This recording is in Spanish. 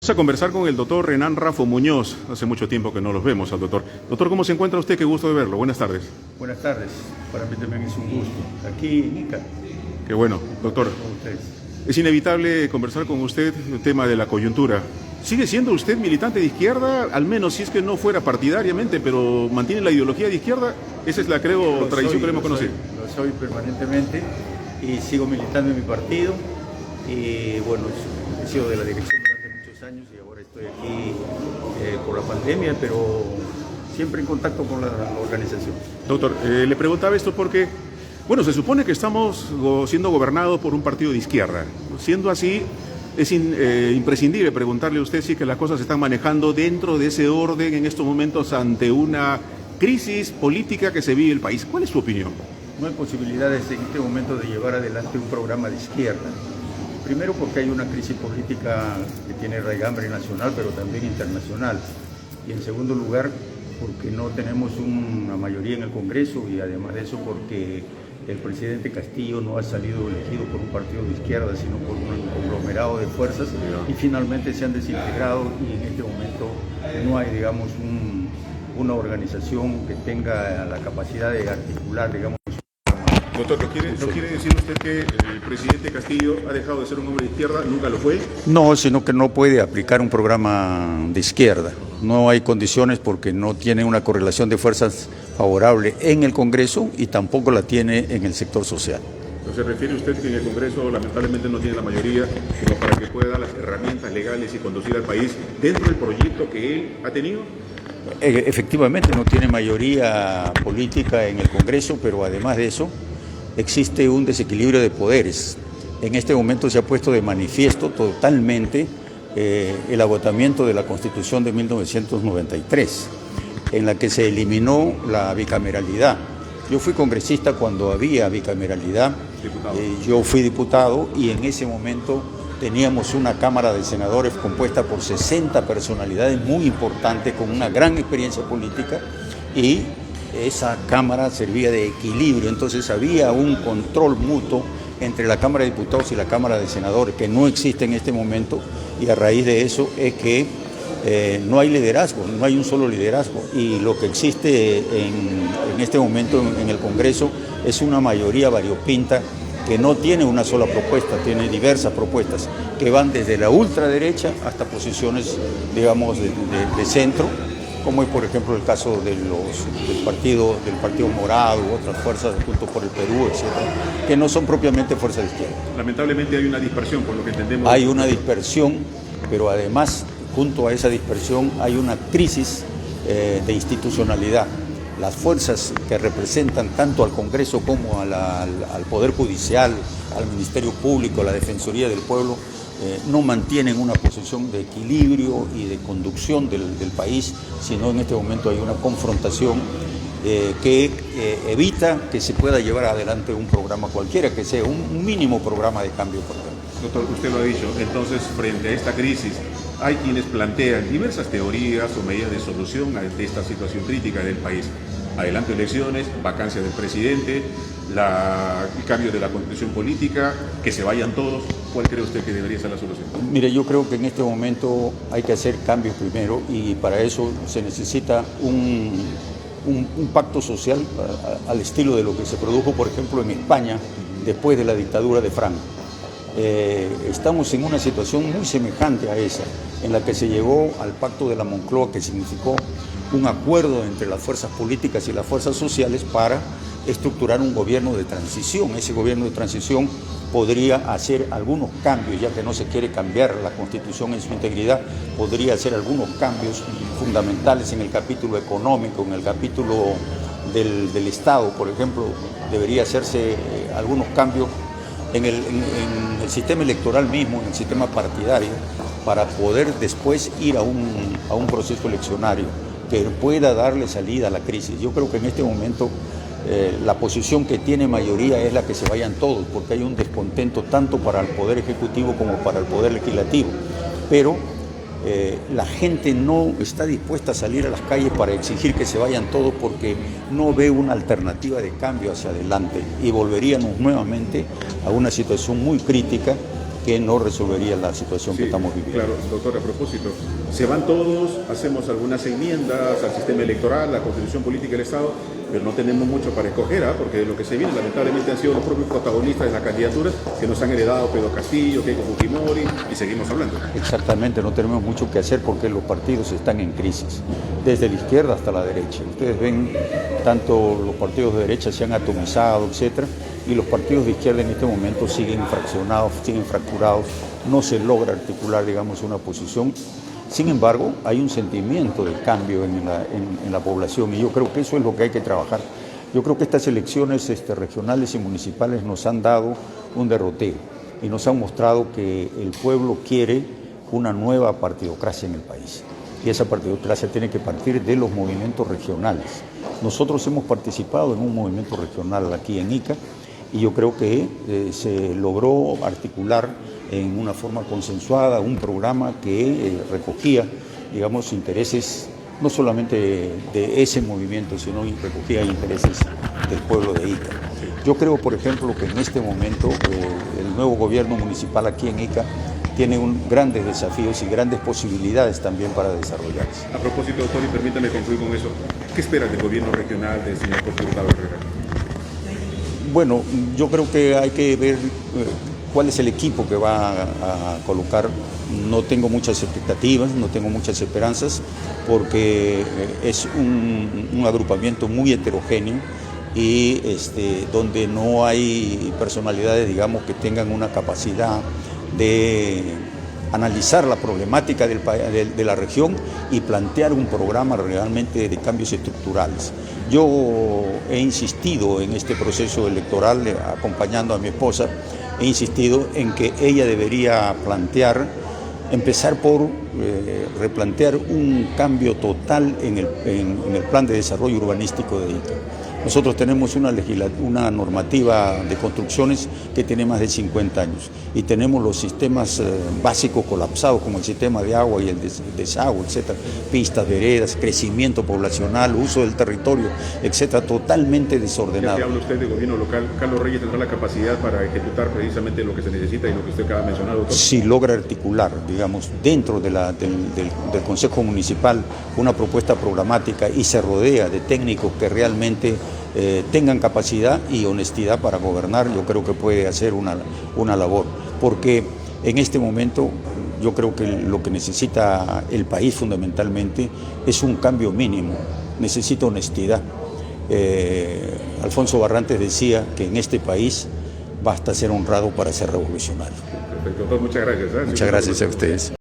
Vamos a conversar con el doctor Renan Rafo Muñoz. Hace mucho tiempo que no los vemos al doctor. Doctor, ¿cómo se encuentra usted? Qué gusto de verlo. Buenas tardes. Buenas tardes. Para mí también es un gusto. Aquí en Ica. Qué bueno, doctor. Con ustedes. Es inevitable conversar con usted el tema de la coyuntura. ¿Sigue siendo usted militante de izquierda? Al menos si es que no fuera partidariamente, pero mantiene la ideología de izquierda. Esa es la, creo, tradición que hemos conocido. Lo soy permanentemente y sigo militando en mi partido. Y bueno, he sido de la dirección durante muchos años y ahora estoy aquí por la pandemia, pero siempre en contacto con la organización. Doctor, le preguntaba esto porque, bueno, se supone que estamos siendo gobernados por un partido de izquierda. Siendo así, es imprescindible preguntarle a usted si que las cosas se están manejando dentro de ese orden en estos momentos ante una crisis política que se vive en el país. ¿Cuál es su opinión? No hay posibilidades en este momento de llevar adelante un programa de izquierda. Primero porque hay una crisis política que tiene raigambre nacional, pero también internacional. Y en segundo lugar, porque no tenemos una mayoría en el Congreso y además de eso porque el presidente Castillo no ha salido elegido por un partido de izquierda, sino por un conglomerado de fuerzas y finalmente se han desintegrado y en este momento no hay, digamos, una organización que tenga la capacidad de articular, digamos. Doctor, ¿no quiere decir usted que el presidente Castillo ha dejado de ser un hombre de izquierda? ¿Nunca lo fue? No, sino que no puede aplicar un programa de izquierda. No hay condiciones porque no tiene una correlación de fuerzas favorable en el Congreso y tampoco la tiene en el sector social. ¿Se refiere usted que en el Congreso lamentablemente no tiene la mayoría como para que pueda dar las herramientas legales y conducir al país dentro del proyecto que él ha tenido? Efectivamente, no tiene mayoría política en el Congreso, pero además de eso, existe un desequilibrio de poderes. En este momento se ha puesto de manifiesto totalmente el agotamiento de la Constitución de 1993, en la que se eliminó la bicameralidad. Yo fui congresista cuando había bicameralidad, yo fui diputado y en ese momento teníamos una Cámara de Senadores compuesta por 60 personalidades muy importantes con una gran experiencia política y esa Cámara servía de equilibrio, entonces había un control mutuo entre la Cámara de Diputados y la Cámara de Senadores, que no existe en este momento, y a raíz de eso es que no hay liderazgo, no hay un solo liderazgo, y lo que existe en este momento en el Congreso es una mayoría variopinta que no tiene una sola propuesta, tiene diversas propuestas, que van desde la ultraderecha hasta posiciones, digamos, de centro, como es por ejemplo el caso del partido Morado u otras fuerzas junto por el Perú, etcétera, que no son propiamente fuerzas de izquierda. Lamentablemente hay una dispersión, por lo que entendemos. Hay una dispersión, pero además, junto a esa dispersión, hay una crisis de institucionalidad. Las fuerzas que representan tanto al Congreso como al Poder Judicial, al Ministerio Público, a la Defensoría del Pueblo, no mantienen una posición de equilibrio y de conducción del país, sino en este momento hay una confrontación que evita que se pueda llevar adelante un programa cualquiera, que sea un mínimo programa de cambio. Doctor, usted lo ha dicho, entonces frente a esta crisis hay quienes plantean diversas teorías o medidas de solución ante esta situación crítica del país. Adelanto elecciones, vacancia del presidente, el cambio de la constitución política, que se vayan todos. ¿Cuál cree usted que debería ser la solución? Mire, yo creo que en este momento hay que hacer cambios primero y para eso se necesita un pacto social al estilo de lo que se produjo, por ejemplo, en España después de la dictadura de Franco. Estamos en una situación muy semejante a esa, en la que se llegó al pacto de la Moncloa, que significó un acuerdo entre las fuerzas políticas y las fuerzas sociales para estructurar un gobierno de transición. Ese gobierno de transición podría hacer algunos cambios, ya que no se quiere cambiar la Constitución en su integridad, podría hacer algunos cambios fundamentales en el capítulo económico, en el capítulo del Estado, por ejemplo, debería hacerse algunos cambios en el sistema electoral mismo, en el sistema partidario, para poder después ir a un proceso eleccionario que pueda darle salida a la crisis. Yo creo que en este momento la posición que tiene mayoría es la que se vayan todos, porque hay un descontento tanto para el Poder Ejecutivo como para el Poder Legislativo. Pero la gente no está dispuesta a salir a las calles para exigir que se vayan todos porque no ve una alternativa de cambio hacia adelante y volveríamos nuevamente a una situación muy crítica que no resolvería la situación que estamos viviendo. Claro, doctor, a propósito, se van todos, hacemos algunas enmiendas al sistema electoral, a la constitución política del Estado, pero no tenemos mucho para escoger, porque lo que se viene lamentablemente han sido los propios protagonistas de las candidaturas que nos han heredado Pedro Castillo, Keiko Fujimori, y seguimos hablando. Exactamente, no tenemos mucho que hacer porque los partidos están en crisis, desde la izquierda hasta la derecha. Ustedes ven, tanto los partidos de derecha se han atomizado, etcétera, y los partidos de izquierda en este momento siguen fraccionados, siguen fracturados, no se logra articular, digamos, una posición. Sin embargo, hay un sentimiento de cambio en la población y yo creo que eso es lo que hay que trabajar. Yo creo que estas elecciones regionales y municipales nos han dado un derrotero y nos han mostrado que el pueblo quiere una nueva partidocracia en el país. Y esa partidocracia tiene que partir de los movimientos regionales. Nosotros hemos participado en un movimiento regional aquí en Ica y yo creo que se logró articular en una forma consensuada un programa que recogía, digamos, intereses no solamente de ese movimiento, sino recogía intereses del pueblo de Ica. Yo creo, por ejemplo, que en este momento el nuevo gobierno municipal aquí en Ica tiene grandes desafíos y grandes posibilidades también para desarrollarse. A propósito, doctor, y permítame concluir con eso, ¿qué espera del gobierno regional del señor Jorge Hurtado Herrera? Bueno, yo creo que hay que ver cuál es el equipo que va a colocar. No tengo muchas expectativas, no tengo muchas esperanzas, porque es un agrupamiento muy heterogéneo y donde no hay personalidades, digamos, que tengan una capacidad de analizar la problemática de la región y plantear un programa realmente de cambios estructurales. Yo he insistido en este proceso electoral, acompañando a mi esposa, he insistido en que ella debería empezar por replantear un cambio total en el plan de desarrollo urbanístico de Ica. Nosotros tenemos una normativa de construcciones que tiene más de 50 años y tenemos los sistemas básicos colapsados como el sistema de agua y el desagüe, etcétera, pistas, veredas, crecimiento poblacional, uso del territorio, etcétera, totalmente desordenado. Ya que habla usted de gobierno local, ¿Carlos Reyes tendrá la capacidad para ejecutar precisamente lo que se necesita y lo que usted acaba de mencionar, doctor? Si logra articular, digamos, dentro del Consejo Municipal una propuesta programática y se rodea de técnicos que realmente tengan capacidad y honestidad para gobernar, yo creo que puede hacer una labor, porque en este momento yo creo que lo que necesita el país fundamentalmente es un cambio mínimo, necesita honestidad. Alfonso Barrantes decía que en este país basta ser honrado para ser revolucionario. Perfecto, doctor, muchas gracias. Muchas gracias a ustedes.